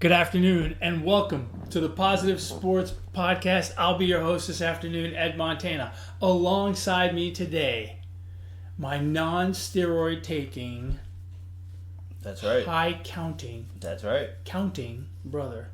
Good afternoon and welcome to the Positive Sports Podcast. I'll be your host this afternoon, Ed Montana. Alongside me today, my non-steroid taking, that's right, high counting, that's right, counting brother.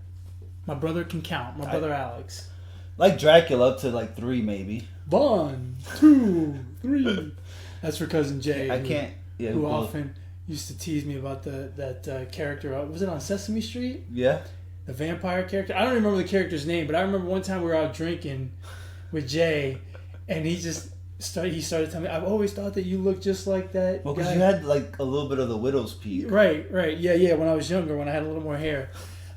My brother can count. My brother Alex. Like Dracula, up to like 3 maybe. 1, 2, 3. That's for cousin Jay. I can't. Yeah, who often used to tease me about that character. Was it on Sesame Street? Yeah. The vampire character. I don't remember the character's name, but I remember one time we were out drinking with Jay, and he started telling me, "I've always thought that you look just like that." Well, because you had like a little bit of the widow's peak. Right. Yeah. When I was younger, when I had a little more hair,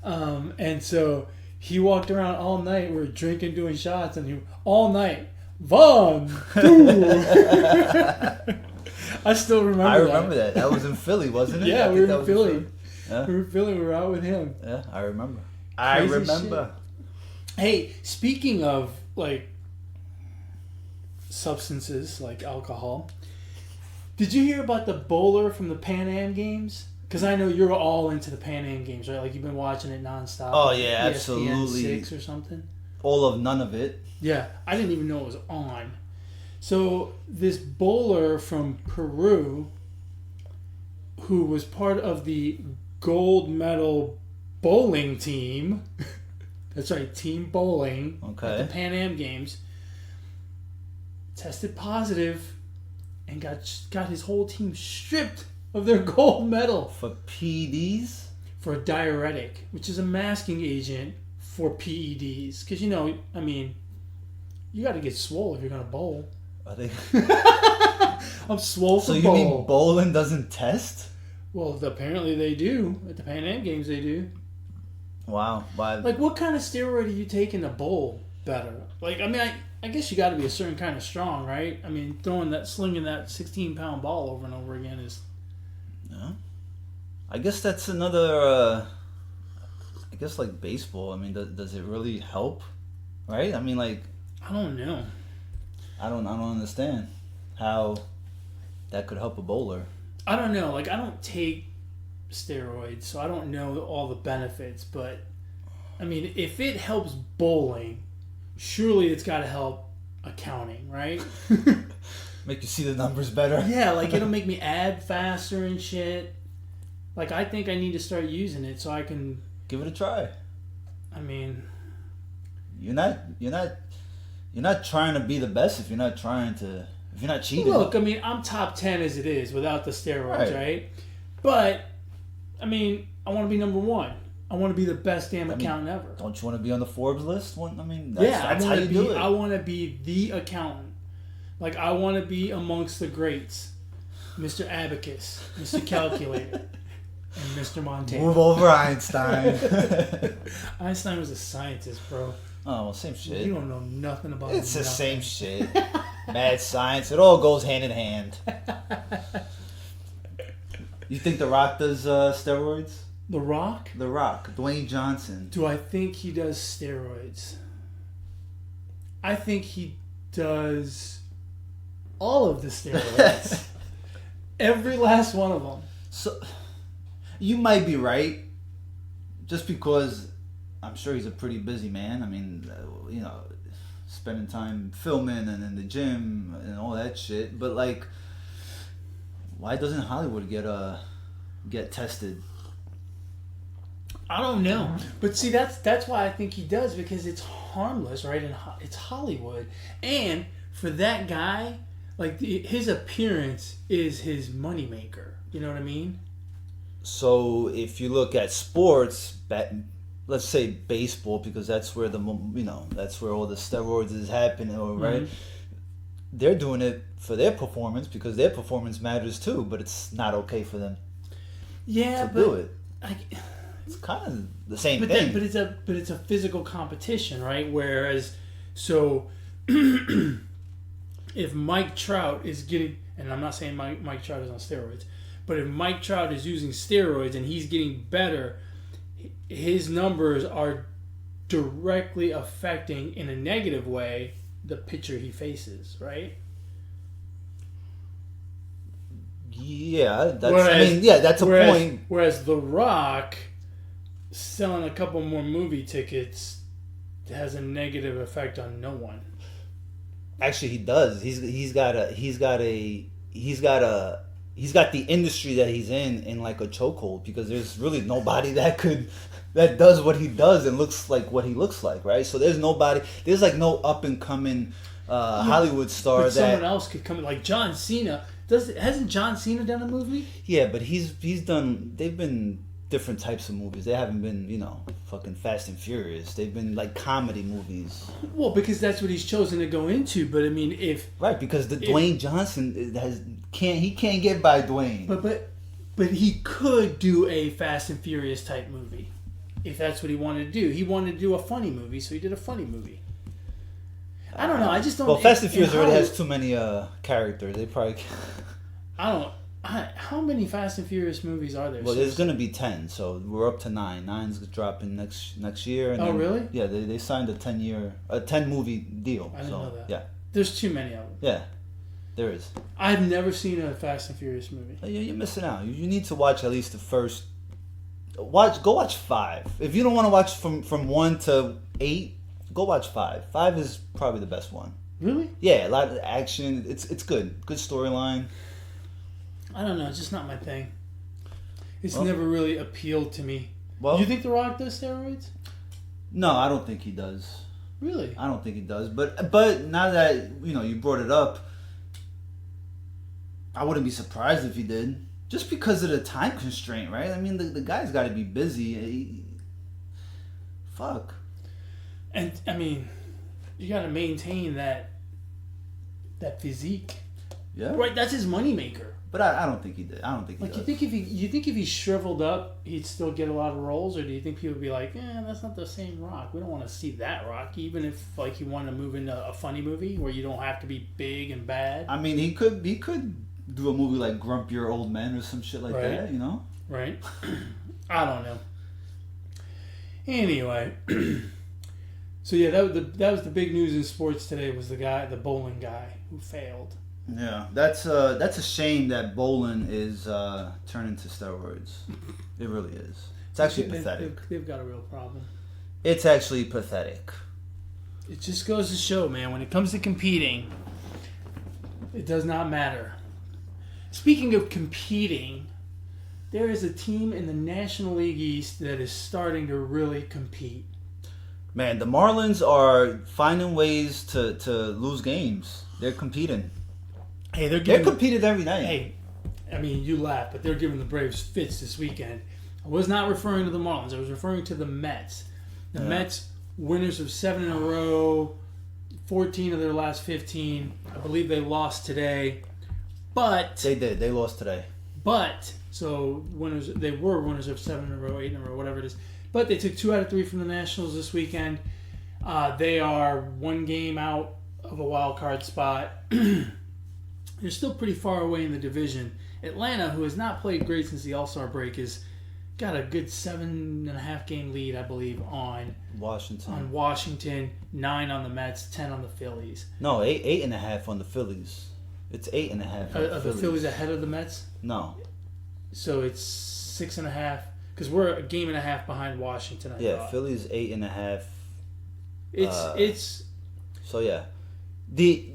and so he walked around all night. We were drinking, doing shots, and all night. 1, 2. I still remember that. I remember that. That was in Philly, wasn't it? Yeah, we were in Philly. Yeah. We were in Philly. We were out with him. Yeah, I remember. Crazy shit. Hey, speaking of like substances like alcohol, did you hear about the bowler from the Pan Am Games? Because I know you're all into the Pan Am Games, right? Like you've been watching it nonstop. Oh yeah, ESPN absolutely. 6 or something. All of none of it. Yeah, I didn't even know it was on. So this bowler from Peru, who was part of the gold medal bowling team, that's right, team bowling, at the Pan Am Games, tested positive and got his whole team stripped of their gold medal. For PEDs? For a diuretic, which is a masking agent for PEDs. Because, you got to get swole if you're going to bowl. Are they? I'm swole for bowl. So you mean bowling doesn't test? Well, apparently they do. At the Pan Am Games, they do. Wow. Like, what kind of steroid are you taking to bowl better? Like, I guess you got to be a certain kind of strong, right? I mean, slinging that 16-pound ball over and over again is... Yeah. I guess that's another... I guess like baseball. I mean, does it really help? Right? I mean, like... I don't know. I don't understand how that could help a bowler. I don't know. Like, I don't take steroids, so I don't know all the benefits. But, if it helps bowling, surely it's got to help accounting, right? Make you see the numbers better. Yeah, like it'll make me add faster and shit. Like, I think I need to start using it so I can... Give it a try. You're not trying to be the best if you're not cheating. Look, I'm top 10 as it is without the steroids, right? But, I want to be number 1. I want to be the best damn accountant ever. Don't you want to be on the Forbes list? That's how you do it. I want to be the accountant. Like, I want to be amongst the greats. Mr. Abacus, Mr. Calculator, and Mr. Montana. Move over, Einstein. Einstein was a scientist, bro. Oh, well, same shit. You don't know nothing about it. It's the same shit. Mad science. It all goes hand in hand. You think The Rock does steroids? The Rock? The Rock. Dwayne Johnson. Do I think he does steroids? I think he does all of the steroids. Every last one of them. So, you might be right. Just because... I'm sure he's a pretty busy man. Spending time filming and in the gym and all that shit. But like, why doesn't Hollywood get tested? I don't know. But see, that's why I think he does, because it's harmless, right? And it's Hollywood. And for that guy, like his appearance is his moneymaker. You know what I mean? So if you look at sports, let's say baseball, because that's where that's where all the steroids is happening, right? Mm-hmm. They're doing it for their performance because their performance matters too, but it's not okay for them. Yeah, to do it. It's kind of the same thing. But it's a physical competition, right? Whereas, so if Mike Trout is getting, and I'm not saying Mike Trout is on steroids, but if Mike Trout is using steroids and he's getting better, his numbers are directly affecting, in a negative way, the pitcher he faces, right? Yeah, that's a point. Whereas The Rock selling a couple more movie tickets has a negative effect on no one. Actually, he does. He's got the industry that he's in like a chokehold, because there's really nobody that does what he does and looks like what he looks like, right? So there's like no up and coming Hollywood star but that someone else could come in, like John Cena. Hasn't John Cena done a movie? Yeah, but they've been different types of movies. They haven't been, fucking Fast and Furious. They've been like comedy movies. Well, because that's what he's chosen to go into. But I mean, because Dwayne Johnson can't get by Dwayne. But he could do a Fast and Furious type movie if that's what he wanted to do. He wanted to do a funny movie, so he did a funny movie. I don't know. I just don't. Well, Fast and Furious already has too many characters. They probably. How many Fast and Furious movies are there? Well, there's gonna be 10, so we're up to 9. 9's dropping next year. And really? Yeah, they signed a 10 movie deal. I didn't know that. Yeah. There's too many of them. Yeah, there is. I've never seen a Fast and Furious movie. You're missing out. You need to watch at least the first. Go watch 5. If you don't want to watch from 1 to 8. Go watch 5. 5 is probably the best one. Really? Yeah, a lot of action. It's good. Good storyline. I don't know. It's just not my thing. It's never really appealed to me. Well, do you think The Rock does steroids? No, I don't think he does. Really? I don't think he does. But now that you brought it up, I wouldn't be surprised if he did. Just because of the time constraint, right? I mean, the guy's got to be busy. Fuck. And I mean, you got to maintain that physique. Yeah. Right. That's his moneymaker. But I don't think he did. I don't think he does. You think if he shriveled up, he'd still get a lot of roles, or do you think people would be like, that's not the same Rock. We don't want to see that Rock, even if like he wanted to move into a funny movie where you don't have to be big and bad. I mean, he could do a movie like Grumpier Old Men or some shit like that, Right. I don't know. Anyway, so yeah, that was the big news in sports today. Was the bowling guy who failed. Yeah, that's a shame that bowling is turning to steroids. It really is. It's actually pathetic. They've got a real problem. It's actually pathetic. It just goes to show, man, when it comes to competing, it does not matter. Speaking of competing, there is a team in the National League East that is starting to really compete. Man, the Marlins are finding ways to lose games. They're competing. Hey, they're competing every night. Hey, I mean, you laugh, but they're giving the Braves fits this weekend. I was not referring to the Marlins. I was referring to the Mets. The Mets, winners of 7 in a row, 14 of their last 15. I believe they lost today. But they did. They lost today. But so they were winners of 7 in a row, 8 in a row, whatever it is. But they took 2 out of 3 from the Nationals this weekend. They are 1 game out of a wild card spot. They're still pretty far away in the division. Atlanta, who has not played great since the All-Star break, has got a good 7.5 game lead, I believe, on Washington. 9 on the Mets, 10 on the Phillies. No, 8.5 on the Phillies. It's 8.5. Are the Phillies ahead of the Mets? No. So it's 6.5 because we're a game and a half behind Washington. I thought. Phillies 8.5. It's. So yeah,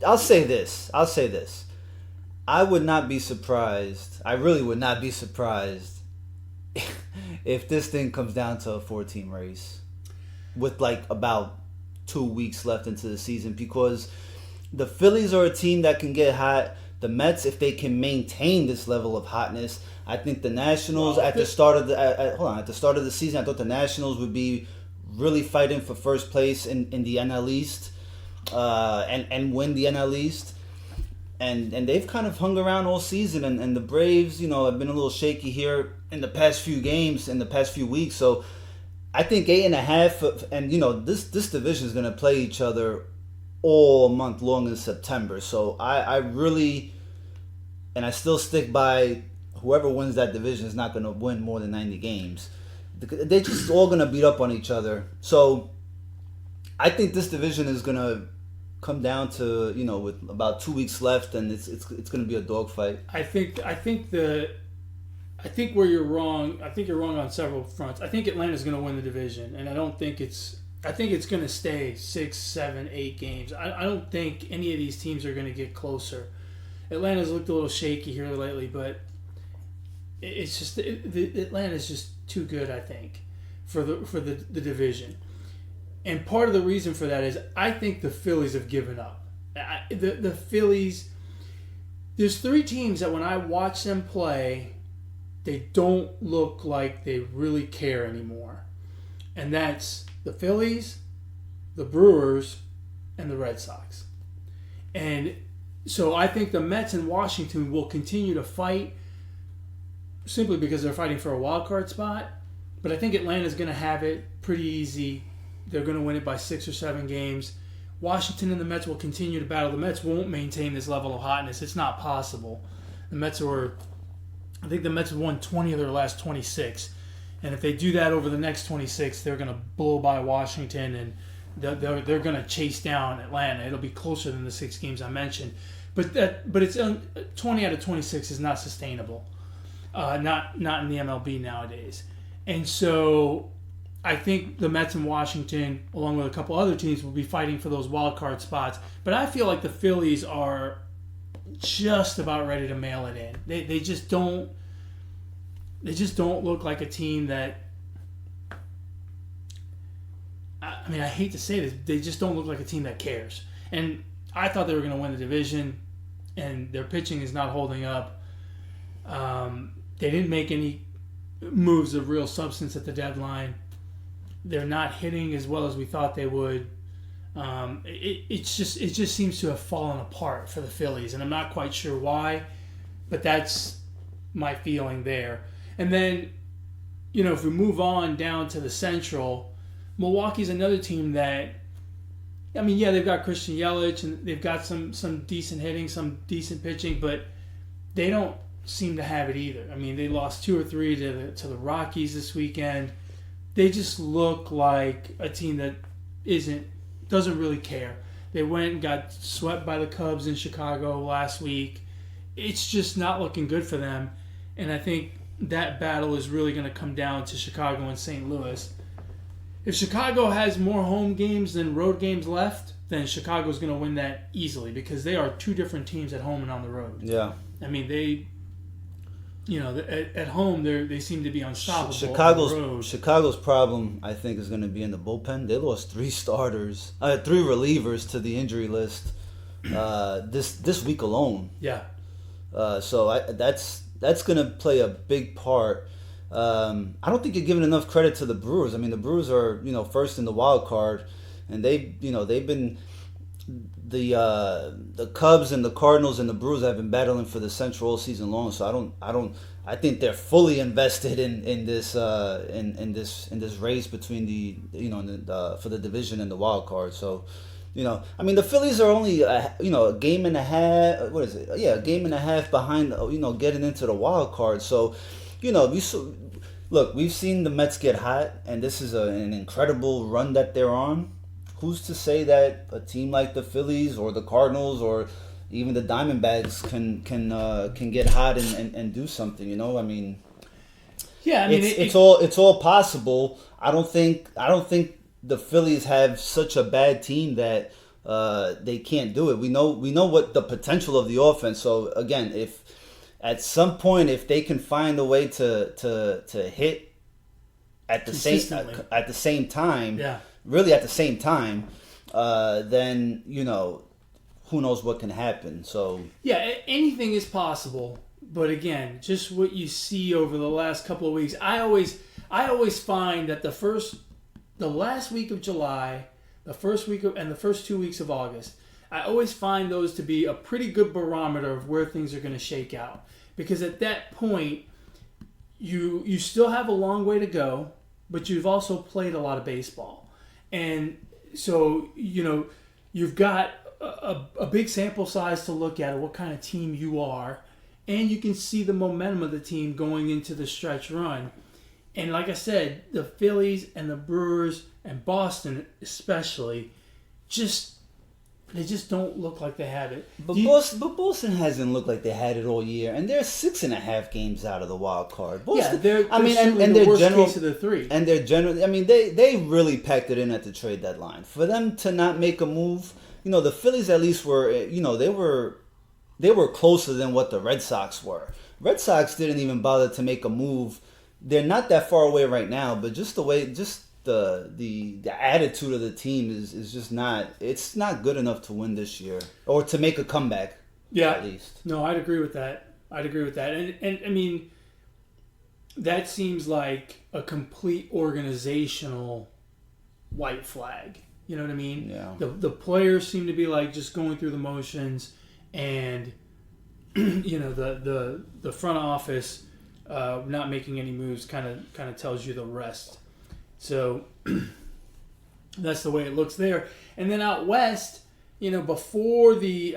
I'll say this. I would not be surprised. I really would not be surprised if this thing comes down to a 4-team race with like about 2 weeks left into the season, because the Phillies are a team that can get hot. The Mets, if they can maintain this level of hotness, I think the Nationals at the start of the season, I thought the Nationals would be really fighting for first place in the NL East and win the NL East. And they've kind of hung around all season, and the Braves, have been a little shaky here in the past few games, in the past few weeks. So I think 8.5, and this division is going to play each other all month long in September. So I really, and I still stick by, whoever wins that division is not going to win more than 90 games. They're just all going to beat up on each other. So I think this division is going to come down to, with about 2 weeks left, and it's going to be a dogfight. I think the I think where you're wrong. I think you're wrong on several fronts. I think Atlanta's going to win the division, and I don't think it's. I think it's going to stay 6, 7, 8 games. I don't think any of these teams are going to get closer. Atlanta's looked a little shaky here lately, but it's just Atlanta's just too good. I think for the division, and part of the reason for that is I think the Phillies have given up. The Phillies. There's 3 teams that when I watch them play, they don't look like they really care anymore, and that's the Phillies, the Brewers, and the Red Sox. And so I think the Mets and Washington will continue to fight simply because they're fighting for a wild card spot. But I think Atlanta's going to have it pretty easy. They're going to win it by 6 or 7 games. Washington and the Mets will continue to battle. The Mets won't maintain this level of hotness. It's not possible. I think the Mets have won 20 of their last 26. And if they do that over the next 26, they're going to blow by Washington, and they're going to chase down Atlanta. It'll be closer than the 6 games I mentioned, but it's 20 out of 26 is not sustainable, not in the MLB nowadays. And so I think the Mets and Washington, along with a couple other teams, will be fighting for those wild card spots. But I feel like the Phillies are just about ready to mail it in. They just don't. They just don't look like a team that. I mean, I hate to say this. They just don't look like a team that cares. And I thought they were going to win the division, and their pitching is not holding up. They didn't make any moves of real substance at the deadline. They're not hitting as well as we thought they would. It just seems to have fallen apart for the Phillies, and I'm not quite sure why, but that's my feeling there. And then, if we move on down to the Central, Milwaukee's another team that, they've got Christian Yelich and they've got some decent hitting, some decent pitching, but they don't seem to have it either. I mean, they lost 2 or 3 to the Rockies this weekend. They just look like a team that doesn't really care. They went and got swept by the Cubs in Chicago last week. It's just not looking good for them, and I think that battle is really going to come down to Chicago and St. Louis. If Chicago has more home games than road games left, then Chicago's going to win that easily because they are 2 different teams at home and on the road. Yeah. I mean, at home they seem to be unstoppable. Chicago's problem, I think, is going to be in the bullpen. They lost 3 relievers to the injury list this week alone. Yeah. So that's going to play a big part. I don't think you're giving enough credit to the Brewers. I mean, the Brewers are first in the wild card, and they've been the Cubs and the Cardinals and the Brewers have been battling for the Central all season long. So I think they're fully invested in this race between for the division and the wild card. So. The Phillies are only a game and a half. What is it? Yeah, a game and a half behind. Getting into the wild card. So, we've seen the Mets get hot, and this is an incredible run that they're on. Who's to say that a team like the Phillies or the Cardinals or even the Diamondbacks can get hot and do something? Yeah, it's all possible. I don't think the Phillies have such a bad team that they can't do it. We know what the potential of the offense. So again, if at some point if they can find a way to hit at the same time, yeah, really at the same time, then who knows what can happen. So yeah, anything is possible. But again, just what you see over the last couple of weeks, I always find that the last week of July, the first 2 weeks of August, I always find those to be a pretty good barometer of where things are going to shake out. Because at that point, you still have a long way to go, but you've also played a lot of baseball. And so, you've got a big sample size to look at what kind of team you are, and you can see the momentum of the team going into the stretch run. And like I said, the Phillies and the Brewers and Boston especially, just They just don't look like they have it. But Boston hasn't looked like they had it all year, and they're 6.5 games out of the wild card. Boston, they're the worst case of the three. And they're generally, they really packed it in at the trade deadline. For them to not make a move, the Phillies at least were, they were closer than what the Red Sox were. Red Sox didn't even bother to make a move. They're not that far away right now, but just the way, the attitude of the team is just not, it's not good enough to win this year or to make a comeback. Yeah, at least. No, I'd agree with that. And that seems like a complete organizational white flag. You know what I mean? Yeah. The players seem to be like just going through the motions, and the front office not making any moves kind of tells you the rest. So that's the way it looks there. And then out west, before the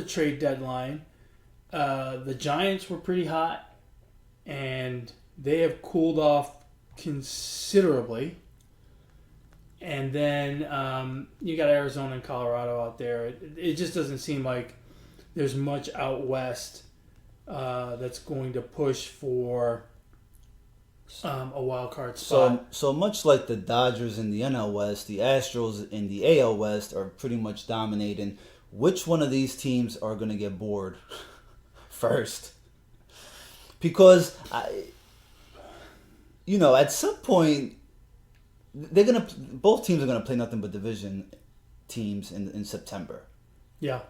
trade deadline, the Giants were pretty hot, and they have cooled off considerably. And then you got Arizona and Colorado out there. It just doesn't seem like there's much out west that's going to push for a wild card spot. So much like the Dodgers in the NL West, the Astros in the AL West are pretty much dominating. Which one of these teams are going to get bored first? Because at some point both teams are gonna play nothing but division teams in September. Yeah.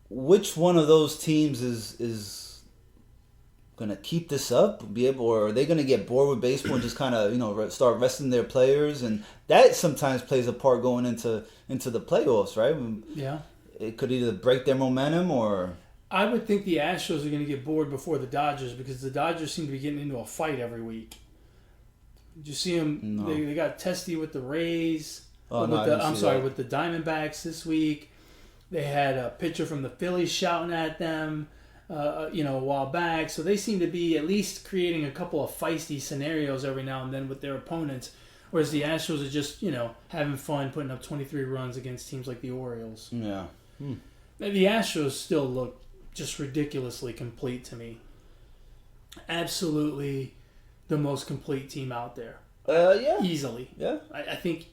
Which one of those teams is gonna keep this up? Or are they gonna get bored with baseball and just kind of start resting their players? And that sometimes plays a part going into the playoffs, right? Yeah. It could either break their momentum or. I would think the Astros are going to get bored before the Dodgers, because the Dodgers seem to be getting into a fight every week. Did you see them? No. They got testy with the Rays. Oh, with the Diamondbacks this week. They had a pitcher from the Phillies shouting at them, a while back. So they seem to be at least creating a couple of feisty scenarios every now and then with their opponents. Whereas the Astros are just, having fun putting up 23 runs against teams like the Orioles. Yeah. The Astros still look just ridiculously complete to me. Absolutely the most complete team out there. Yeah. Easily. Yeah. I think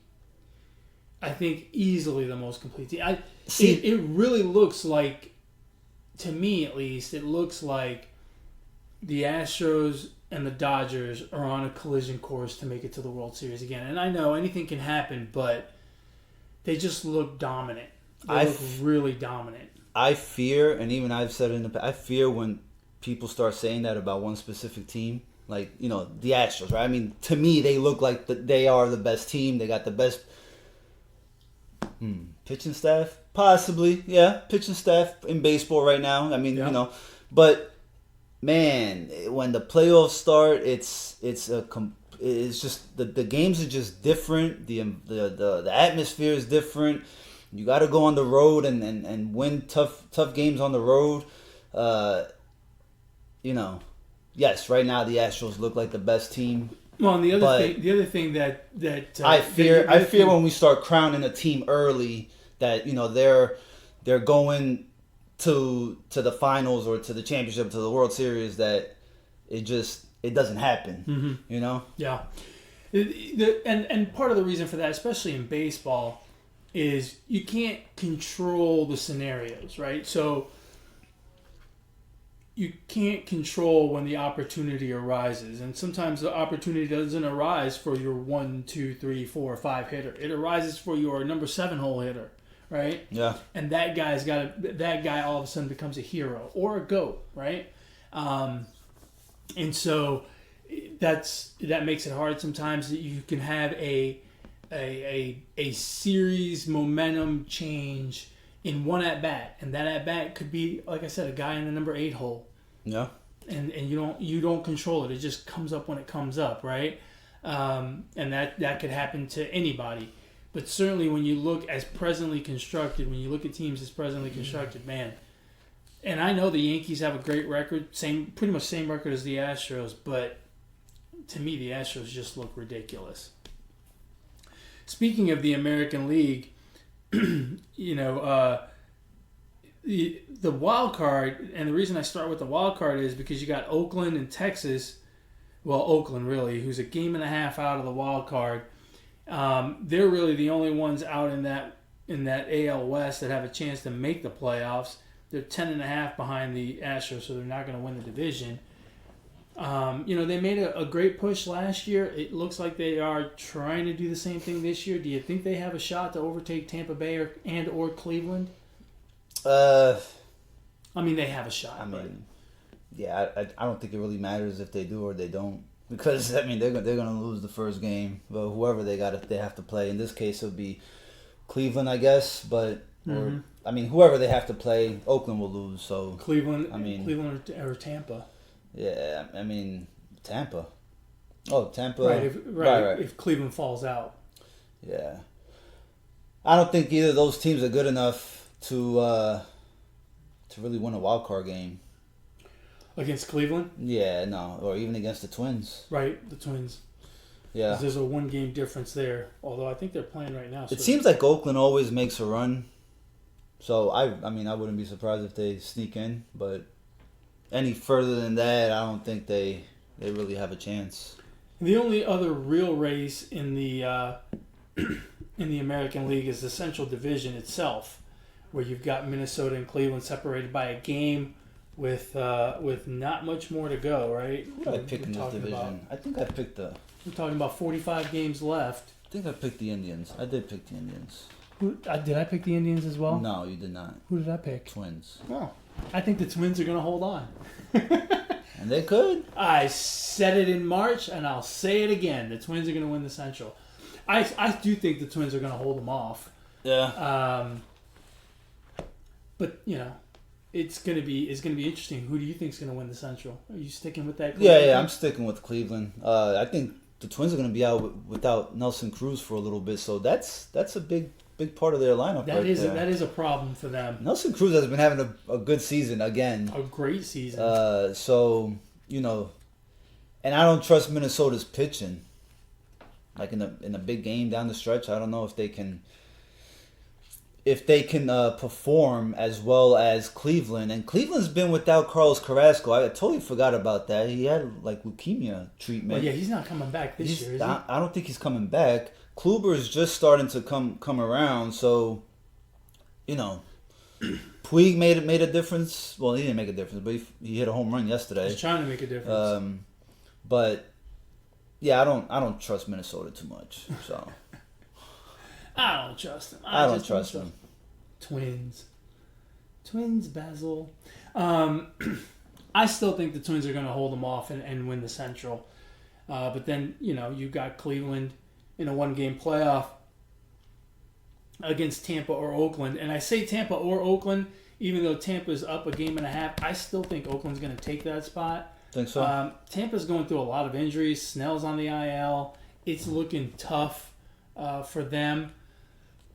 easily the most complete team. It really looks like, to me at least, it looks like the Astros and the Dodgers are on a collision course to make it to the World Series again. And I know anything can happen, but they just look dominant. They look really dominant. I fear, and even I've said it in the past, I fear when people start saying that about one specific team, like, the Astros, right? To me, they look like they are the best team. They got the best pitching staff, possibly, yeah, pitching staff in baseball right now. But man, when the playoffs start, it's just the games are just different. The atmosphere is different. You got to go on the road and win tough games on the road. Yes, right now the Astros look like the best team. Well, and the other thing that I fear when we start crowning a team early that they're going to the finals or to the championship, to the World Series, that it doesn't happen. Mm-hmm. Yeah. And part of the reason for that, especially in baseball, is you can't control the scenarios, right? So you can't control when the opportunity arises, and sometimes the opportunity doesn't arise for your 1, 2, 3, 4, 5 hitter. It arises for your number 7 hole hitter, right? Yeah. And that guy all of a sudden becomes a hero or a GOAT, right? And so that makes it hard sometimes. That you can have a series momentum change in one at bat, and that at bat could be, like I said, a guy in the number 8 hole. Yeah. And you don't control it. It just comes up when it comes up, right? And that could happen to anybody. But certainly when you look as presently constructed, when you look at teams as presently constructed, man. And I know the Yankees have a great record, pretty much same record as the Astros, but to me the Astros just look ridiculous. Speaking of the American League, you know, the wild card, and the reason I start with the wild card is because you got Oakland and Texas. Well, Oakland really, who's a game and a half out of the wild card. They're really the only ones out in that AL West that have a chance to make the playoffs. They're 10.5 behind the Astros, so they're not going to win the division. You know, they made a great push last year. It looks like they are trying to do the same thing this year. Do you think they have a shot to overtake Tampa Bay or Cleveland? I mean, they have a shot. I mean, yeah, I don't think it really matters if they do or they don't, because I mean they're gonna lose the first game, but whoever they have to play. In this case, it would be Cleveland, I guess, but or I mean whoever they have to play, Oakland will lose. So Cleveland or Tampa. Yeah, I mean Tampa. Oh, Tampa. Right. If Cleveland falls out. Yeah, I don't think either of those teams are good enough to really win a wild card game. Against Cleveland? Yeah, no. Or even against the Twins. Right, the Twins. Yeah. There's a 1-game difference there. Although I think they're playing right now. So it seems like Oakland always makes a run. So, I mean, I wouldn't be surprised if they sneak in. But any further than that, I don't think they really have a chance. The only other real race in the American League is the Central Division itself, where you've got Minnesota and Cleveland separated by a game with not much more to go, right? Who did I pick in this division? I think I picked the... We're talking about 45 games left. I think I picked the Indians. I did pick the Indians. Did I pick the Indians as well? No, you did not. Who did I pick? Twins. Oh, I think the Twins are going to hold on. And they could. I said it in March, and I'll say it again. The Twins are going to win the Central. I do think the Twins are going to hold them off. Yeah. But, you know, it's gonna be interesting. Who do you think is gonna win the Central? Are you sticking with that? Yeah, I'm sticking with Cleveland. I think the Twins are gonna be out without Nelson Cruz for a little bit, so that's a big part of their lineup. That is a problem for them. Nelson Cruz has been having a good season again. A great season. So you know, and I don't trust Minnesota's pitching. Like in a big game down the stretch, I don't know if they can. If they can perform as well as Cleveland. And Cleveland's been without Carlos Carrasco. I totally forgot about that. He had like leukemia treatment. Well, yeah, he's not coming back this year, is he? I don't think he's coming back. Kluber's just starting to come around. So, you know, Puig made a difference. Well, he didn't make a difference, but he hit a home run yesterday. He's trying to make a difference. But yeah, I don't trust Minnesota too much. So. I don't trust him. I don't trust him. Twins, Basil. I still think the Twins are going to hold them off and win the Central. But then, you know, you've got Cleveland in a 1-game playoff against Tampa or Oakland. And I say Tampa or Oakland, even though Tampa's up a game and a half, I still think Oakland's going to take that spot. Think so? Tampa's going through a lot of injuries. Snell's on the IL. It's looking tough for them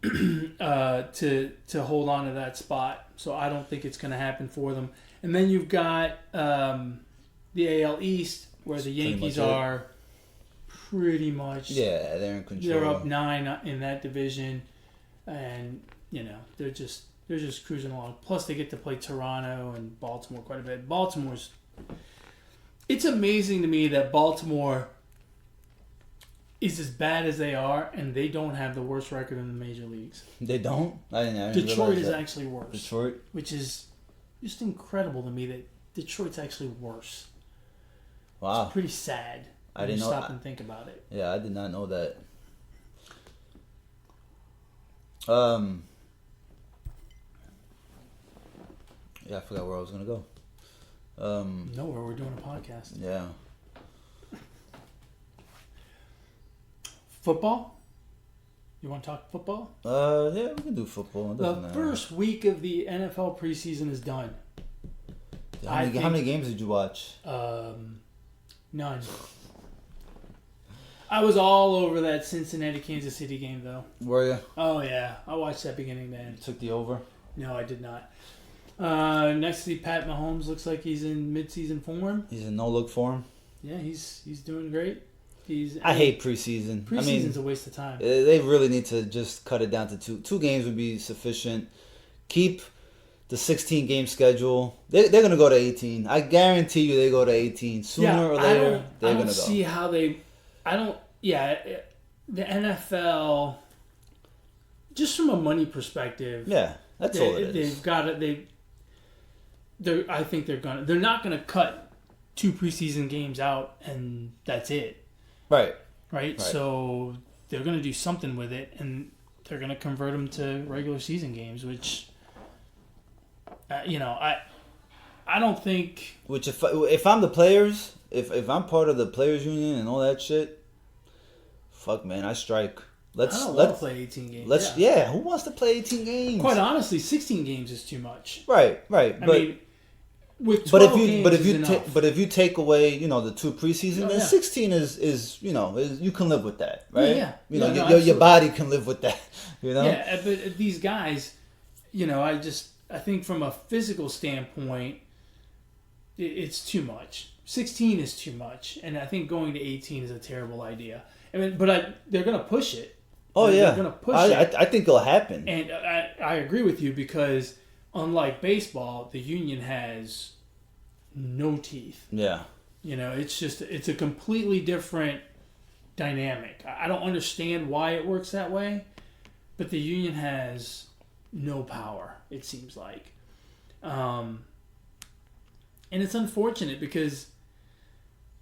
to hold on to that spot. So I don't think it's going to happen for them. And then you've got the AL East, where the Yankees are pretty much... Yeah, they're in control. They're up 9 in that division. And, you know, they're just cruising along. Plus, they get to play Toronto and Baltimore quite a bit. Baltimore's... It's amazing to me that Baltimore is as bad as they are, and they don't have the worst record in the major leagues. They don't? I didn't Detroit is actually worse. Detroit? Which is just incredible to me that Detroit's actually worse. Wow. It's pretty sad. I didn't know. Stop and think about it. Yeah, I did not know that. Yeah, I forgot where I was going to go. Nowhere. We're doing a podcast. Yeah. Football? You want to talk football? Yeah, we can do football. The first week of the NFL preseason is done. How many games did you watch? None. I was all over that Cincinnati-Kansas City game, though. Were you? Oh, yeah. I watched that beginning, man. You took the over? No, I did not. Next to Pat Mahomes looks like he's in mid-season form. He's in no-look form? Yeah, he's doing great. I hate preseason. Preseason's a waste of time. They really need to just cut it down to two. 2 games would be sufficient. Keep the 16-game schedule. They're going to go to 18. I guarantee you they go to 18. Sooner or later, they're going to go. I don't see how they... the NFL, just from a money perspective... Yeah, that's all it is. They've got it. I think they're not going to cut 2 preseason games out and that's it. Right? So they're going to do something with it, and they're going to convert them to regular season games, which... I don't think. Which if I'm the players, if I'm part of the players union and all that shit, fuck man, I strike. Let's play 18 games. Who wants to play 18 games? Quite honestly, 16 games is too much. Right. With 12 but if you take away the 2 preseason, then 16 is you can live with that, right? Yeah. Your body can live with that. Yeah, but these guys, I think from a physical standpoint, it's too much. 16 is too much, and I think going to 18 is a terrible idea. They're going to push it. Oh, yeah. They're going to push it. I think it'll happen. And I agree with you because, unlike baseball, the union has no teeth. Yeah. It's a completely different dynamic. I don't understand why it works that way, but the union has no power, it seems like. And it's unfortunate because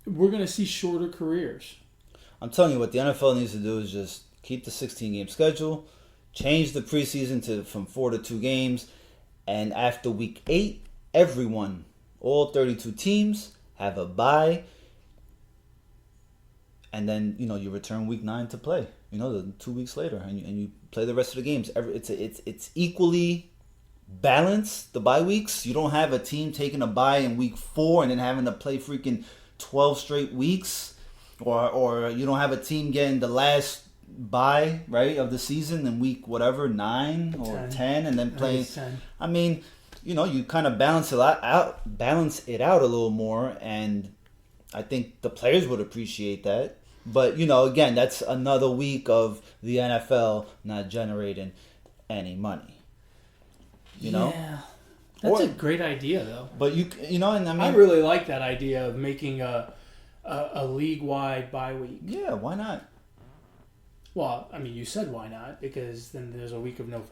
we're going to see shorter careers. I'm telling you, what the NFL needs to do is just keep the 16-game schedule, change the preseason from 4 to 2 games, and after week 8, everyone, all 32 teams, have a bye, and then you return week 9 to play. The 2 weeks later, and you play the rest of the games. It's equally balanced. The bye weeks. You don't have a team taking a bye in week 4 and then having to play freaking 12 straight weeks, or you don't have a team getting the last bye of the season in week 9 or 10 and then playing. I mean, you kind of balance it out a little more, and I think the players would appreciate that. But, again, that's another week of the NFL not generating any money. Yeah. That's a great idea, though. But, I really like that idea of making a league-wide bye week. Yeah, why not? Well, you said why not, because then there's a week of no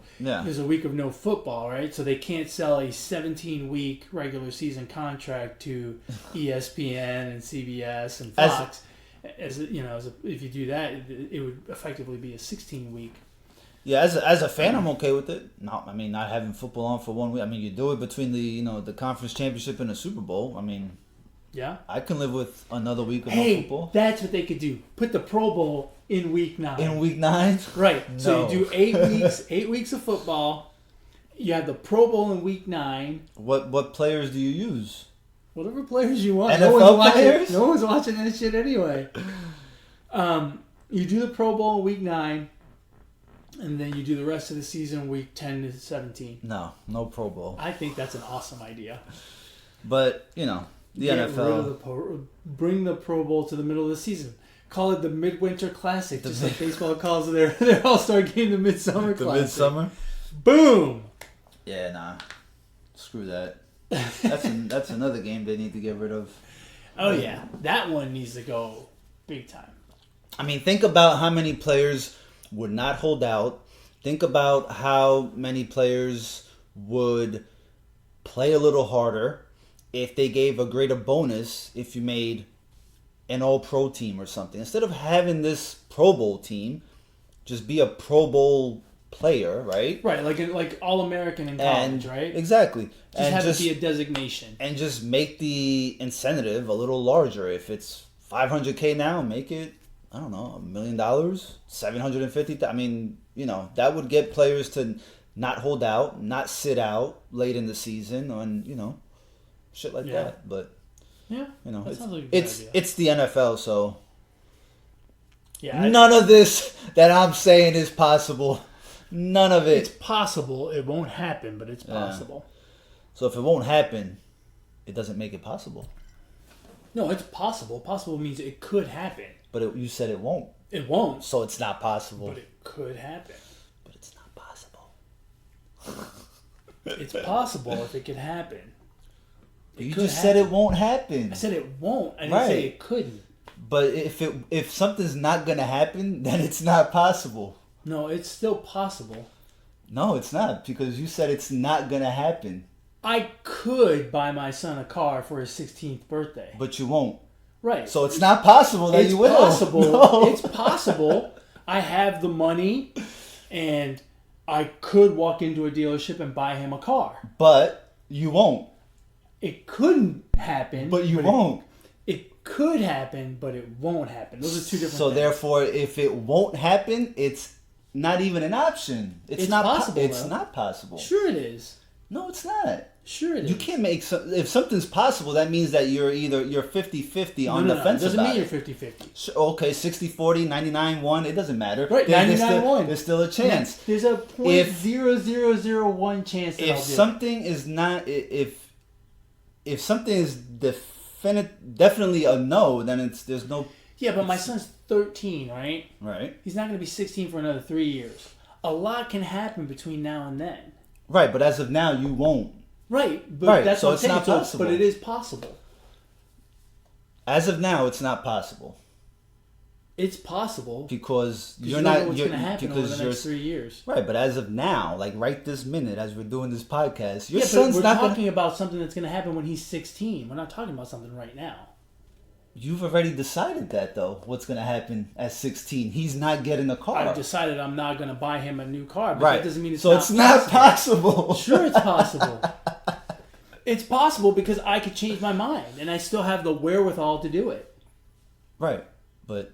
football, right? So they can't sell a 17-week regular season contract to ESPN and CBS and Fox. If you do that, it would effectively be a 16-week. Yeah, as a fan, I'm okay with it. Not having football on for 1 week. You do it between the conference championship and the Super Bowl. Yeah, I can live with another week of no football. That's what they could do. Put the Pro Bowl in week 9. In week 9, right? No. So you do 8 weeks of football. You have the Pro Bowl in week 9. What players do you use? Whatever players you want. NFL players? No one's watching that shit anyway. You do the Pro Bowl in week 9, and then you do the rest of the season week 10 to 17. No Pro Bowl. I think that's an awesome idea. But, the NFL... bring the Pro Bowl to the middle of the season. Call it the Midwinter Classic, just like baseball calls their All-Star game the Midsummer Classic. The Midsummer? Boom! Yeah, screw that. That's another game they need to get rid of. Oh yeah, that one needs to go big time. Think about how many players would not hold out. Think about how many players would play a little harder if they gave a greater bonus if you made an all-pro team or something. Instead of having this Pro Bowl team, just be a Pro Bowl player, right? Right, like All-American in college, right? Exactly. Have it be a designation. And just make the incentive a little larger. If it's $500K now, make it, I don't know, $1 million, $750,000. That would get players to not hold out, not sit out late in the season, and shit like that. But that sounds like a good idea. It's the NFL, so none of this that I'm saying is possible. None of it. It's possible. It won't happen, but it's possible. So if it won't happen, it doesn't make it possible. No, it's possible. Possible means it could happen. But you said it won't. It won't. So it's not possible. But it could happen. But it's not possible. It's possible if it could happen. You just said it won't happen. I said it won't. I didn't say it couldn't. But if something's not gonna happen, then it's not possible. No, it's still possible. No, it's not, because you said it's not gonna happen. I could buy my son a car for his 16th birthday. But you won't. Right. So it's not possible that you will. No. It's possible. I have the money, and I could walk into a dealership and buy him a car. But you won't. It couldn't happen. But you won't. It could happen, but it won't happen. Those are two different So things. therefore, if it won't happen, it's not even an option. It's not possible. It's not possible. Sure it is. No, it's not. Sure it is. You can't make if something's possible, that means that you're 50-50 on the fence. It doesn't mean you're 50-50. Okay, 60-40, 99-1. It doesn't matter. Right, 99-1. There's still a chance. There's a 0.0001 chance that if something is not if something is definitely a no, then there's no. Yeah, but my son's 13, right? Right. He's not going to be 16 for another 3 years. A lot can happen between now and then. Right, but as of now, you won't. Right, but that's so what I'm it's saying. not possible. But it is possible. As of now, it's not possible. It's possible because you're you don't not. know what's going to happen because over the next 3 years. Right, but as of now, like right this minute, as we're doing this podcast, your but son's we're not talking about something that's going to happen when he's 16. We're not talking about something right now. You've already decided that, though. What's going to happen at 16? He's not getting a car. I've decided I'm not going to buy him a new car, but right. that doesn't mean so it's not possible. Sure, it's possible. It's possible because I could change my mind, and I still have the wherewithal to do it. Right, but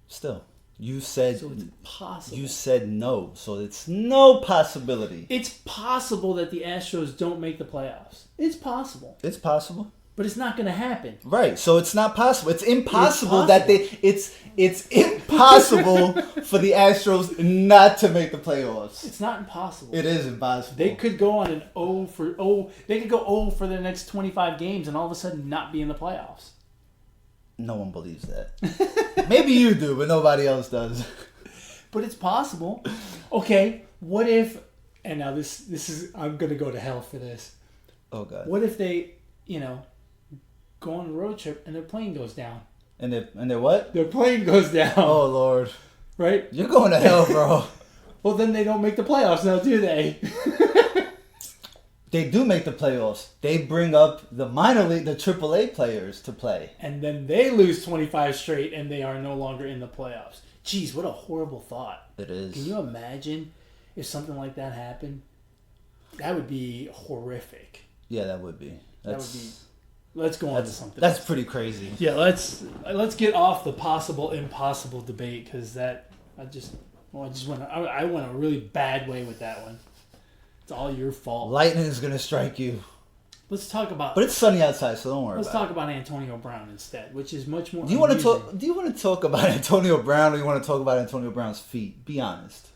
still, you said so. It's possible. You said no, so it's no possibility. It's possible that the Astros don't make the playoffs. It's possible. It's possible. But it's not going to happen. Right, so it's not possible. It's impossible that it's impossible for the Astros not to make the playoffs. It's not impossible. It is impossible. They could go on an they could go 0 for the next 25 games and all of a sudden not be in the playoffs. No one believes that. Maybe you do, but nobody else does. But it's possible. Okay, what if, and now this is, I'm going to go to hell for this. Oh God. What if they, go on a road trip and their plane goes down? And they're what? Their plane goes down. Oh Lord. Right? You're going to hell, bro. Well, then they don't make the playoffs now, do they? They do make the playoffs. They bring up the minor league, the AAA players to play. And then they lose 25 straight and they are no longer in the playoffs. Jeez, what a horrible thought. It is. Can you imagine if something like that happened? That would be horrific. Yeah, that would be. Let's go on to something. That's pretty crazy. Yeah, let's get off the possible impossible debate because I went a really bad way with that one. It's all your fault. Lightning is gonna strike you. Let's talk about. But it's sunny outside, so don't worry. Let's talk about Antonio Brown instead, which is much more. Do you want to talk about Antonio Brown, or you want to talk about Antonio Brown's feet? Be honest.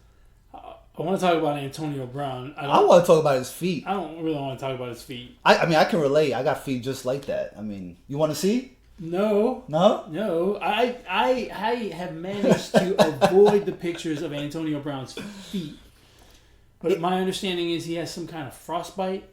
I want to talk about Antonio Brown. I want to talk about his feet. I don't really want to talk about his feet. I mean, I can relate. I got feet just like that. I mean, you want to see? No. No? I have managed to avoid the pictures of Antonio Brown's feet. But my understanding is he has some kind of frostbite.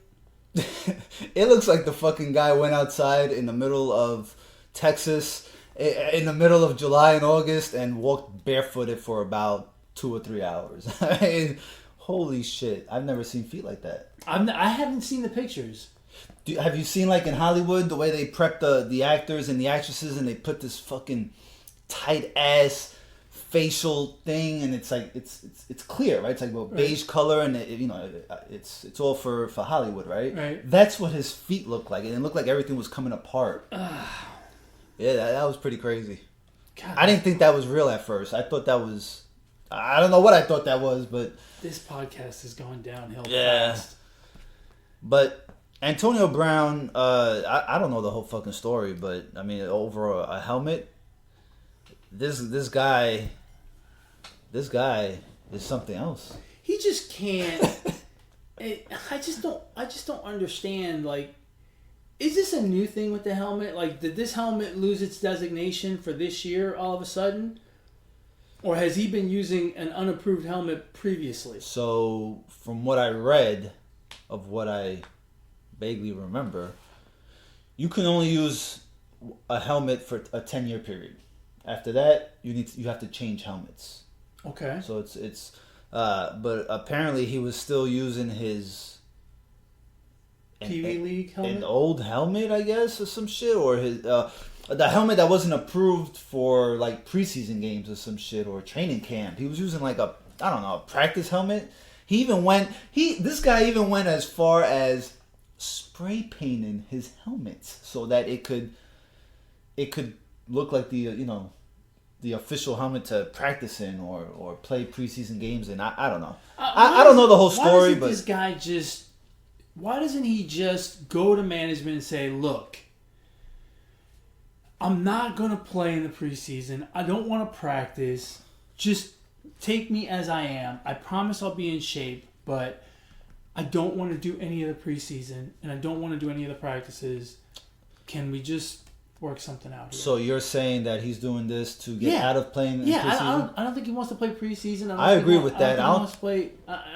It looks like the fucking guy went outside in the middle of Texas, in the middle of July and August, and walked barefooted for about 2 or 3 hours. I mean, holy shit. I've never seen feet like that. I haven't seen the pictures. Have you seen, like, in Hollywood, the way they prep the actors and the actresses, and they put this fucking tight-ass facial thing, and it's like, it's clear, right? It's like beige color, and it's all for Hollywood, right? Right. That's what his feet looked like, and it looked like everything was coming apart. Yeah, that was pretty crazy. God. I didn't think that was real at first. I thought that was... I don't know what I thought that was, but... This podcast has gone downhill fast. But Antonio Brown, I don't know the whole fucking story, but, I mean, over a helmet, this guy is something else. He just can't... I just don't understand, like... Is this a new thing with the helmet? Like, did this helmet lose its designation for this year all of a sudden? Or has he been using an unapproved helmet previously? So, from what I read, of what I vaguely remember, you can only use a helmet for a 10-year period. After that, you have to change helmets. Okay. So but apparently he was still using his PV League helmet? an old helmet, I guess, or some shit, or his the helmet that wasn't approved for like preseason games or some shit, or training camp. He was using like a practice helmet. This guy even went as far as spray painting his helmets so that it could look like the official helmet to practice in or play preseason games in. I don't know. I don't know the whole story, but this guy why doesn't he just go to management and say, look, I'm not going to play in the preseason. I don't want to practice. Just take me as I am. I promise I'll be in shape, but I don't want to do any of the preseason, and I don't want to do any of the practices. Can we just work something out here? So you're saying that he's doing this to get out of playing in preseason? I don't think he wants to play preseason. I agree with that. I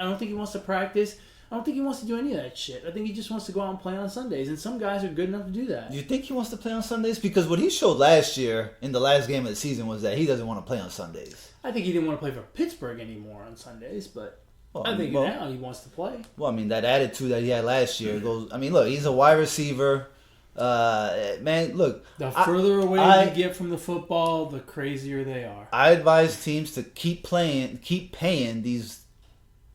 don't think he wants to practice. I don't think he wants to do any of that shit. I think he just wants to go out and play on Sundays, and some guys are good enough to do that. Do you think he wants to play on Sundays? Because what he showed last year in the last game of the season was that he doesn't want to play on Sundays. I think he didn't want to play for Pittsburgh anymore on Sundays, but I think now he wants to play. Well, I mean, that attitude that he had last year goes... I mean, look, he's a wide receiver. Man, look... The further away you get from the football, the crazier they are. I advise teams to keep paying these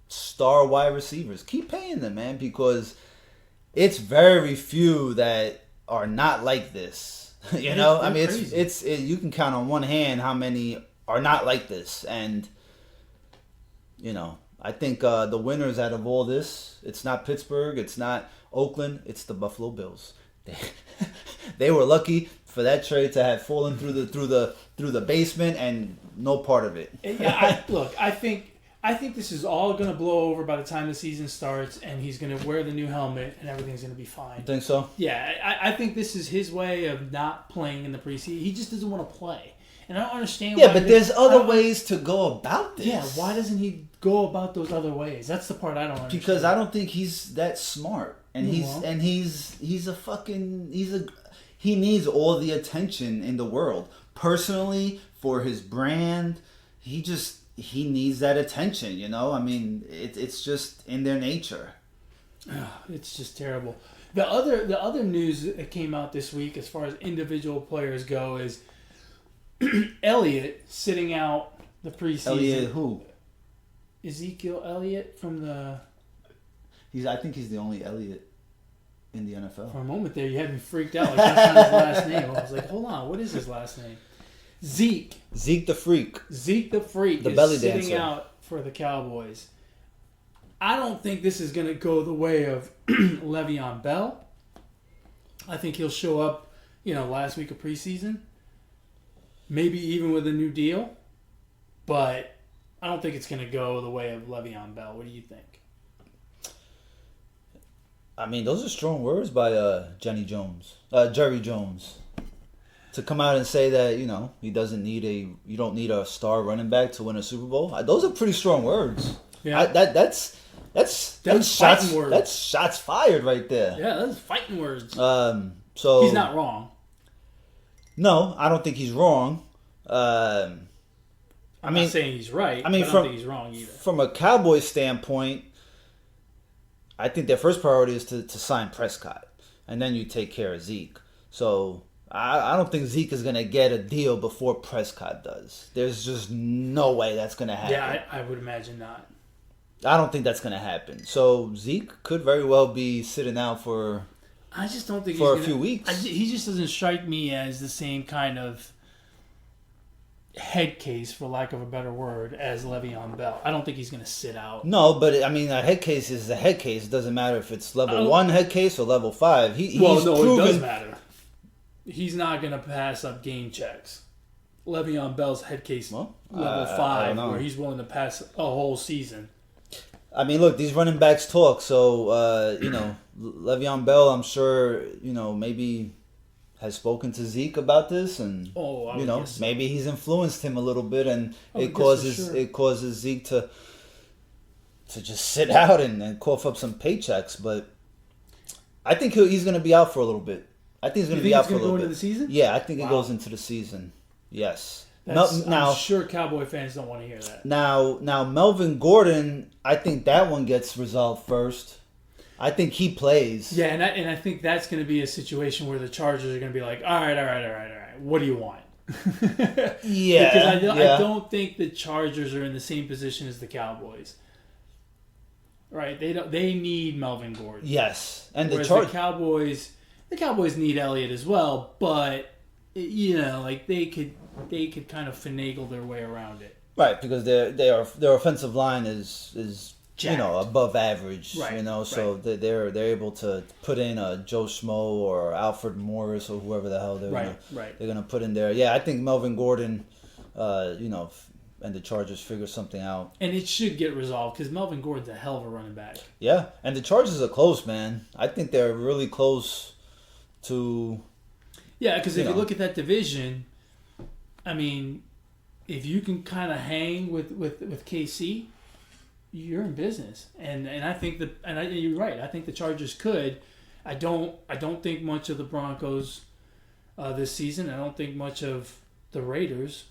star wide receivers. Keep paying them, man, because it's very few that are not like this. You know? I mean, you can count on one hand how many are not like this. And, I think the winners out of all this, it's not Pittsburgh, it's not Oakland, it's the Buffalo Bills. They were lucky for that trade to have fallen through the basement and no part of it. Yeah, I think this is all going to blow over by the time the season starts, and he's going to wear the new helmet, and everything's going to be fine. You think so? Yeah, I think this is his way of not playing in the preseason. He just doesn't want to play. And I don't understand why. Yeah, but there's other ways to go about this. Yeah, why doesn't he go about those other ways? That's the part I don't understand. Because I don't think he's that smart. And he needs all the attention in the world. Personally, for his brand, he needs that attention, I mean, it's just in their nature. It's just terrible. The other news that came out this week as far as individual players go is Elliott sitting out the preseason. Elliott who? Ezekiel Elliott from the... I think he's the only Elliott in the NFL. For a moment there, you had me freaked out. Like, that's not his last name. I was like, hold on, what is his last name? Zeke the Freak. Zeke the Freak the is belly sitting dancer. out for the Cowboys. I don't think this is going to go the way of Le'Veon Bell. I think he'll show up, last week of preseason. Maybe even with a new deal. But I don't think it's going to go the way of Le'Veon Bell. What do you think? I mean, those are strong words by Jerry Jones. To come out and say that, he doesn't need you don't need a star running back to win a Super Bowl. Those are pretty strong words. Yeah. That's shots. Words. That's shots fired right there. Yeah, that's fighting words. So he's not wrong. No, I don't think he's wrong. I'm not saying he's right. I don't think he's wrong either. From a Cowboys standpoint, I think their first priority is to sign Prescott, and then you take care of Zeke. So I don't think Zeke is going to get a deal before Prescott does. There's just no way that's going to happen. Yeah, I would imagine not. I don't think that's going to happen. So Zeke could very well be sitting out for... I just don't think for a few weeks. He just doesn't strike me as the same kind of head case, for lack of a better word, as Le'Veon Bell. I don't think he's going to sit out. No, but I mean, a head case is a head case. It doesn't matter if it's level 1 head case or level 5. It does matter. He's not going to pass up game checks. Le'Veon Bell's head case level 5, where he's willing to pass a whole season. I mean, look, these running backs talk. So, Le'Veon Bell, I'm sure, maybe has spoken to Zeke about this, and maybe he's influenced him a little bit, and it causes Zeke to just sit out and cough up some paychecks. But I think he's going to be out for a little bit. I think he's going to be out for a little bit. Into the season? Yeah, I think it goes into the season. Yes. I'm sure Cowboy fans don't want to hear that. Now, Melvin Gordon, I think that one gets resolved first. I think he plays. Yeah, and I think that's going to be a situation where the Chargers are going to be like, all right. What do you want? Yeah. Because I don't think the Chargers are in the same position as the Cowboys. Right? They need Melvin Gordon. Yes, and the Cowboys need Elliott as well, but they could kind of finagle their way around it. Right, because their offensive line is jacked. Above average. Right. So they're able to put in a Joe Schmo or Alfred Morris or whoever the hell they're gonna put in there. Yeah, I think Melvin Gordon, and the Chargers figure something out. And it should get resolved because Melvin Gordon's a hell of a running back. Yeah, and the Chargers are close, man. I think they're really close to... Yeah, because if you look at that division, I mean, if you can kind of hang with KC, you're in business. And I think you're right. I think the Chargers could. I don't think much of the Broncos this season. I don't think much of the Raiders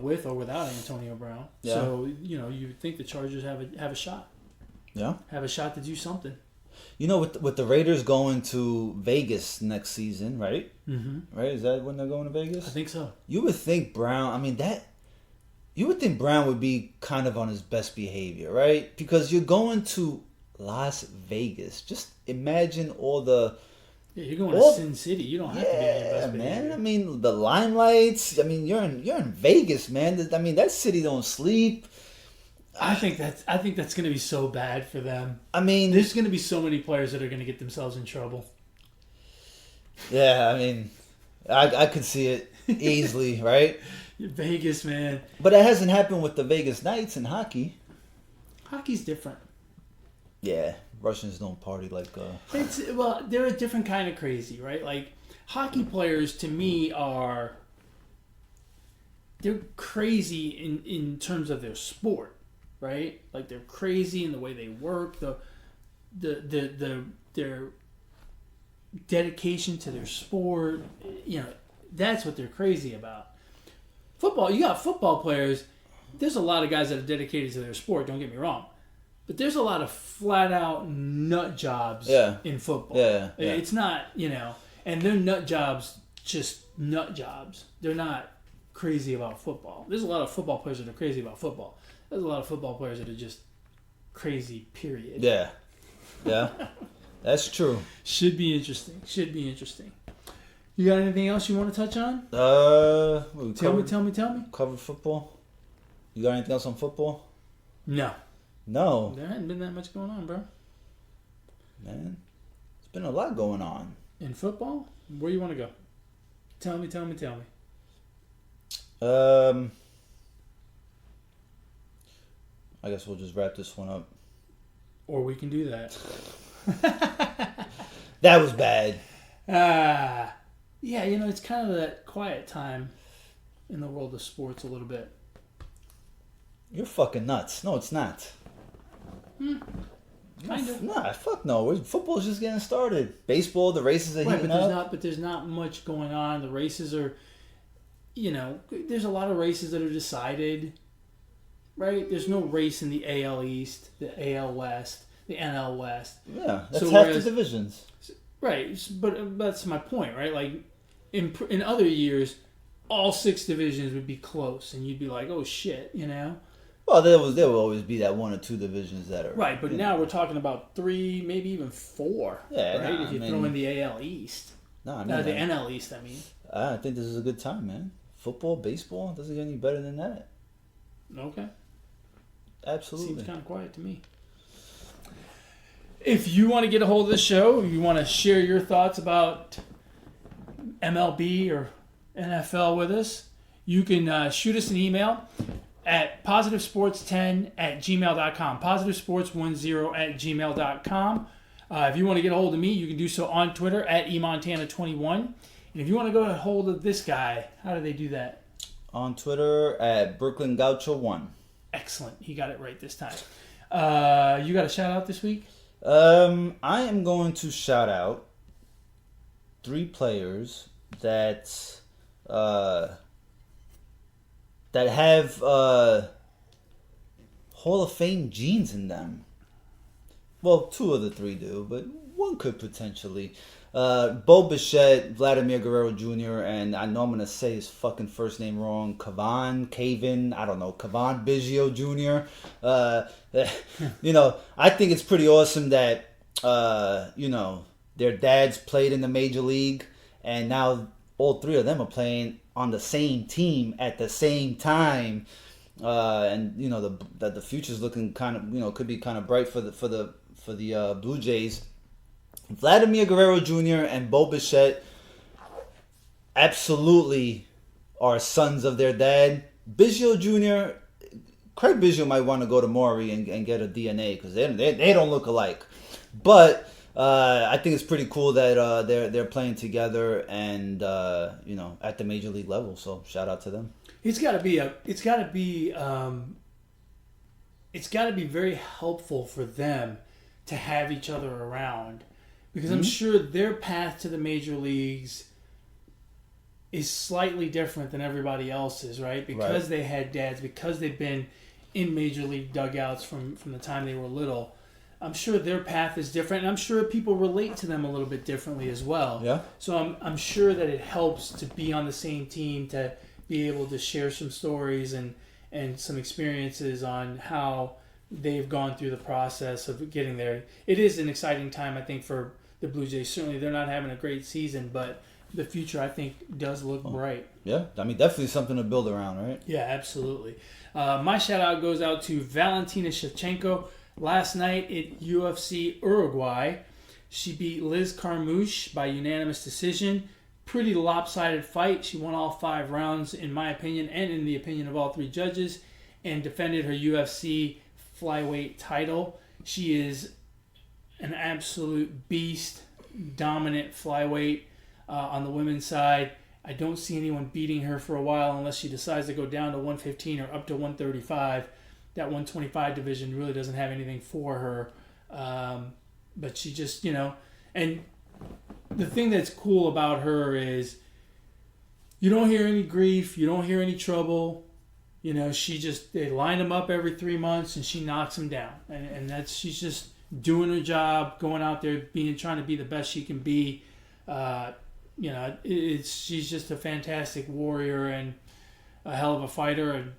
with or without Antonio Brown. Yeah. So you would think the Chargers have a shot. Yeah. Have a shot to do something. With the Raiders going to Vegas next season, right? Mm-hmm. Right? Is that when they're going to Vegas? I think so. You would think Brown. You would think Brown would be kind of on his best behavior, right? Because you're going to Las Vegas. Just imagine all the... Yeah, you're going to Sin City. You don't have to be on your best behavior. Man. I mean, the limelights. I mean, you're in Vegas, man. I mean, that city don't sleep. I think that's going to be so bad for them. I mean, there's going to be so many players that are going to get themselves in trouble. Yeah, I mean, I could see it easily, right? Vegas, man. But it hasn't happened with the Vegas Knights in hockey. Hockey's different. Yeah, Russians don't party like... they're a different kind of crazy, right? Like, hockey players, to me, they're crazy in terms of their sport, right? Like, they're crazy in the way they work, their dedication to their sport. That's what they're crazy about. Football, you got football players. There's a lot of guys that are dedicated to their sport, don't get me wrong. But there's a lot of flat-out nut jobs in football. Yeah. It's not, and their nut jobs, just nut jobs. They're not crazy about football. There's a lot of football players that are crazy about football. There's a lot of football players that are just crazy, period. Yeah. That's true. Should be interesting. You got anything else you want to touch on? Tell me. Covered football. You got anything else on football? No. There hasn't been that much going on, bro. Man, there's been a lot going on. In football? Where you want to go? Tell me. I guess we'll just wrap this one up. Or we can do that. That was bad. Yeah, it's kind of that quiet time in the world of sports a little bit. You're fucking nuts. No, it's not. Kind of. Nah, fuck no. Football's just getting started. Baseball, the races are heating up. But there's not much going on. The races are, there's a lot of races that are decided, right? There's no race in the AL East, the AL West, the NL West. Yeah, that's half the divisions. Right, but that's my point, right? Like, in other years, all 6 divisions would be close, and you'd be like, oh, shit, Well, there will always be that 1 or 2 divisions that are... Right, but now we're talking about 3, maybe even 4, yeah, right? If you throw in the AL East. The NL East, I mean. I think this is a good time, man. Football, baseball, doesn't get any better than that. Okay. Absolutely. Seems kind of quiet to me. If you want to get a hold of the show, if you want to share your thoughts about MLB or NFL with us, you can shoot us an email at positivesports10@gmail.com. Positivesports10@gmail.com. If you want to get a hold of me, you can do so on Twitter at eMontana21. And if you want to go a hold of this guy, how do they do that? On Twitter at Brooklyn Gaucho1. Excellent. He got it right this time. You got a shout out this week? I am going to shout out 3 players that have Hall of Fame genes in them. Well, 2 of the 3 do, but one could potentially. Bo Bichette, Vladimir Guerrero Jr., and I know I'm going to say his fucking first name wrong, Cavan Biggio Jr. I think it's pretty awesome that, their dads played in the major league, and now all 3 of them are playing on the same team at the same time. And the future's looking kind of, could be kind of bright for the Blue Jays. Vladimir Guerrero Jr. and Bo Bichette absolutely are sons of their dad. Biggio Jr., Craig Biggio might want to go to Maury and get a DNA because they don't look alike. But I think it's pretty cool that they're playing together and at the major league level. So shout out to them. It's got to be very helpful for them to have each other around. Because I'm sure their path to the major leagues is slightly different than everybody else's, right? Because they had dads, because they've been in major league dugouts from the time they were little. I'm sure their path is different, and I'm sure people relate to them a little bit differently as well. Yeah. So I'm sure that it helps to be on the same team, to be able to share some stories and some experiences on how they've gone through the process of getting there. It is an exciting time, I think, for the Blue Jays. Certainly, they're not having a great season, but the future, I think, does look bright. Yeah, I mean, definitely something to build around, right? Yeah, absolutely. My shout-out goes out to Valentina Shevchenko. Last night at UFC Uruguay, she beat Liz Carmouche by unanimous decision. Pretty lopsided fight. She won all 5 rounds, in my opinion, and in the opinion of all 3 judges, and defended her UFC flyweight title. She is an absolute beast, dominant flyweight on the women's side. I don't see anyone beating her for a while unless she decides to go down to 115 or up to 135. That 125 division really doesn't have anything for her. But she just, and the thing that's cool about her is you don't hear any grief, you don't hear any trouble. They line them up every 3 months and she knocks them down. And she's just doing her job, going out there, trying to be the best she can be. She's just a fantastic warrior and a hell of a fighter. And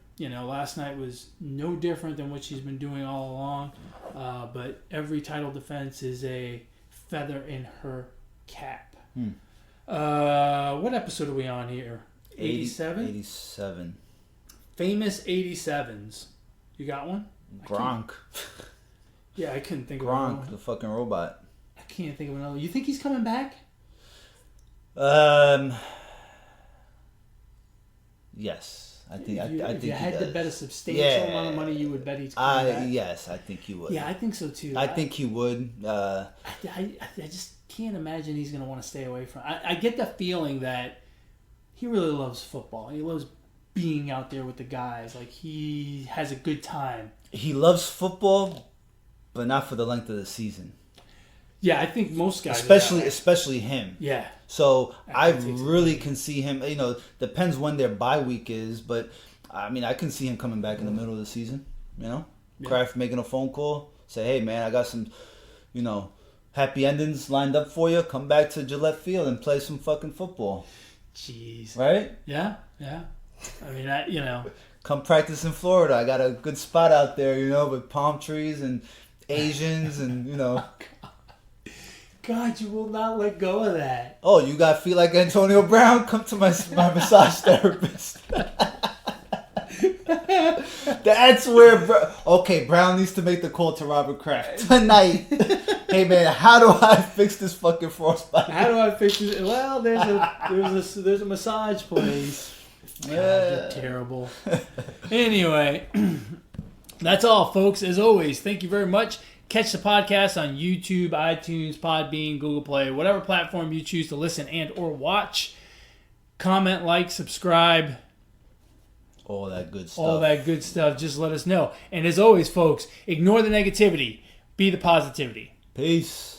last night was no different than what she's been doing all along. But every title defense is a feather in her cap. What episode are we on here? 87? 87. Famous 87s. You got one? Gronk. Yeah, I couldn't think of Gronk, one. the fucking robot. I can't think of another. You think he's coming back? Yes. I think if you had to bet a substantial amount of money, you would bet he's coming back? Yes, I think he would. Yeah, I think so too. I think he would. I just can't imagine he's going to want to stay away from it. I get the feeling that he really loves football. He loves being out there with the guys. Like, he has a good time. He loves football, but not for the length of the season. Yeah, I think most guys, especially him. Yeah. So I really can see him. Depends when their bye week is, but I mean, I can see him coming back in the middle of the season. Kraft making a phone call, say, "Hey, man, I got some, happy endings lined up for you. Come back to Gillette Field and play some fucking football." Jeez. Right? Yeah. I mean, come practice in Florida. I got a good spot out there, with palm trees and Asians and God, you will not let go of that. Oh, you got feet like Antonio Brown? Come to my massage therapist. That's where... Brown needs to make the call to Robert Kraft tonight. Hey, man, how do I fix this fucking frostbite? How do I fix it? Well, there's a massage place. God, you're terrible. Anyway, that's all, folks. As always, thank you very much. Catch the podcast on YouTube, iTunes, Podbean, Google Play, whatever platform you choose to listen and or watch. Comment, like, subscribe. All that good stuff. All that good stuff. Just let us know. And as always, folks, ignore the negativity. Be the positivity. Peace.